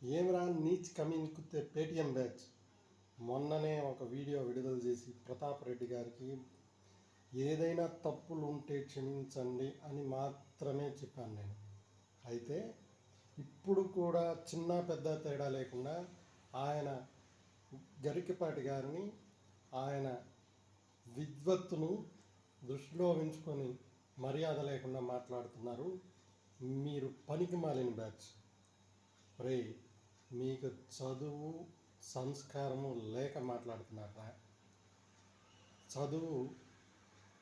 ఏమిరా నీచ్ కమ్యూనికుతే Paytm batch మొన్ననే ఒక వీడియో విడుదల చేసి ప్రతాప్ రెడ్డి గారికి ఏదైనా తప్పులు ఉంటే క్షమించండి అని మాత్రమే చెప్పాను నేను. అయితే ఇప్పుడు కూడా చిన్న పెద్ద తేడా లేకుండా ఆయన గరికపాటి గారిని ఆయన విద్వత్తును దృష్టిలో ఉంచుకొని మర్యాద లేకుండా మాట్లాడుతున్నారు. మీరు పనికి మాలిన బ్యాచ్. రే, మీకు చదువు సంస్కారము లేక మాట్లాడుతున్నారా? చదువు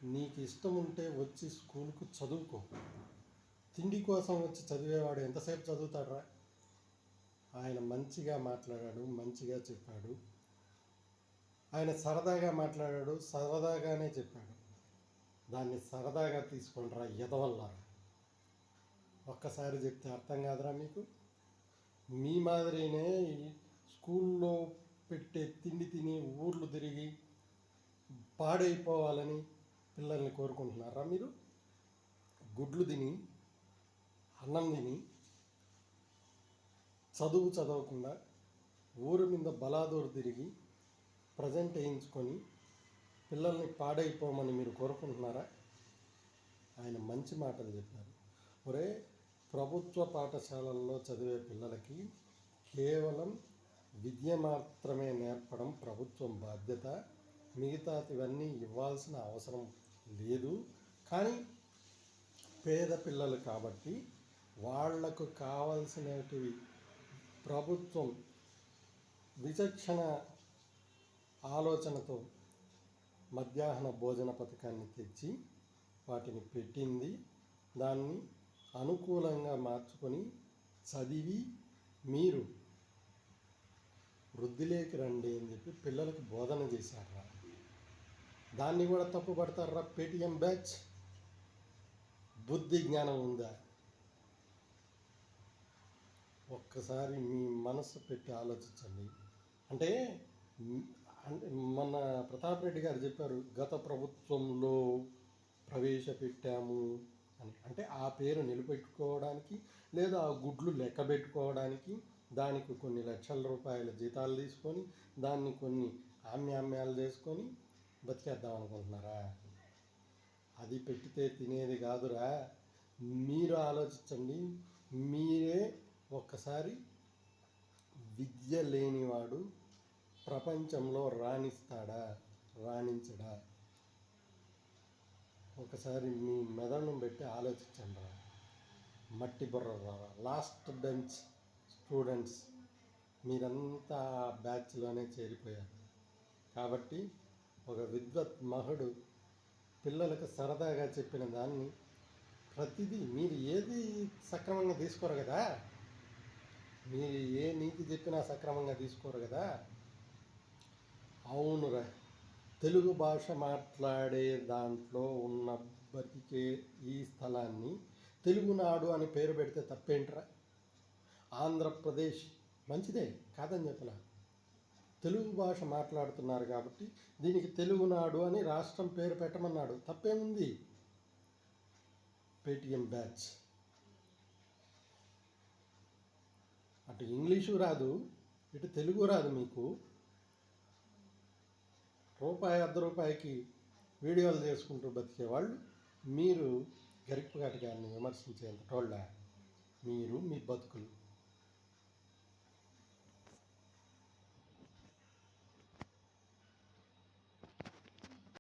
నీకు ఇష్టం ఉంటే వచ్చి స్కూల్కు చదువుకో. తిండి కోసం వచ్చి చదివేవాడు ఎంతసేపు చదువుతాడ్రా? ఆయన మంచిగా మాట్లాడాడు, మంచిగా చెప్పాడు. ఆయన సరదాగా మాట్లాడాడు, సరదాగానే చెప్పాడు. దాన్ని సరదాగా తీసుకుంటారా ఎదవల్లారా? ఒక్కసారి చెప్తే అర్థం కాదురా మీకు? మీ మాదిరినే స్కూల్లో పెట్టే తిండి తిని ఊర్లు తిరిగి పాడైపోవాలని పిల్లల్ని కోరుకుంటున్నారా మీరు? గుడ్లు తిని అన్నం తిని చదవకుండా ఊరి మీద బలాదూరు తిరిగి ప్రజెంట్ వేయించుకొని పిల్లల్ని పాడైపోమని మీరు కోరుకుంటున్నారా? ఆయన మంచి మాటలు చెప్పారు. ఒరే, ప్రభుత్వ పాఠశాలల్లో చదివే పిల్లలకి కేవలం విద్య మాత్రమే నేర్పడం ప్రభుత్వం బాధ్యత. మిగతాటివన్నీ ఇవ్వాల్సిన అవసరం లేదు. కానీ పేద పిల్లలు కాబట్టి వాళ్లకు కావాల్సినటివి ప్రభుత్వం విచక్షణ ఆలోచనతో మధ్యాహ్న భోజన పథకాన్ని తెచ్చి వాటిని పెట్టింది. దాన్ని అనుకూలంగా మార్చుకొని చదివి మీరు వృద్ధిలోకి రండి అని చెప్పి పిల్లలకు బోధన చేశారా? దాన్ని కూడా తప్పు పడతారా? పేటిఎం బ్యాచ్ బుద్ధి జ్ఞానం ఉందా? ఒక్కసారి మీ మనసు పెట్టి ఆలోచించండి. అంటే మొన్న ప్రతాప్ రెడ్డి గారు చెప్పారు, గత ప్రభుత్వంలో ప్రవేశపెట్టాము అని. అంటే ఆ పేరు నిలబెట్టుకోవడానికి లేదా ఆ గుడ్లు లెక్క పెట్టుకోవడానికి దానికి కొన్ని లక్షల రూపాయల జీతాలు తీసుకొని దాన్ని కొన్ని ఆమ్యామ్యాలు చేసుకొని బతికేద్దాం అనుకుంటున్నారా? అది పెట్టితే తినేది కాదురా. మీరు ఆలోచించండి. మీరే ఒక్కసారి విద్య లేనివాడు ప్రపంచంలో రాణిస్తాడా, రాణించడా? ఒకసారి మీ మెదడును పెట్టి ఆలోచించండి రా. మట్టి బుర్ర రారా. లాస్ట్ బెంచ్ స్టూడెంట్స్ మీరంతా బ్యాచ్లోనే చేరిపోయారు. కాబట్టి ఒక విద్వత్ మహుడు పిల్లలకు సరదాగా చెప్పిన దాన్ని ప్రతిదీ మీరు ఏది సక్రమంగా తీసుకోరు కదా. మీరు ఏ నీతి చెప్పినా సక్రమంగా తీసుకోరు కదా. అవునురా, తెలుగు భాష మాట్లాడే దాంట్లో ఉన్న బతికే ఈ స్థలాన్ని తెలుగునాడు అని పేరు పెడితే తప్పేంట్రా? ఆంధ్రప్రదేశ్ మంచిదే, కాదని చెప్పలా. తెలుగు భాష మాట్లాడుతున్నారు కాబట్టి దీనికి తెలుగునాడు అని రాష్ట్రం పేరు పెట్టమన్నాడు. తప్పేముంది? పేటిఎం బ్యాచ్ అటు ఇంగ్లీషు రాదు, ఇటు తెలుగు రాదు. మీకు రూపాయి అర్ధ రూపాయికి వీడియోలు చేసుకుంటూ బతికేవాళ్ళు మీరు గరికపాటి గారిని విమర్శించేంత టోళ్ళ మీరు మీ బతుకులు.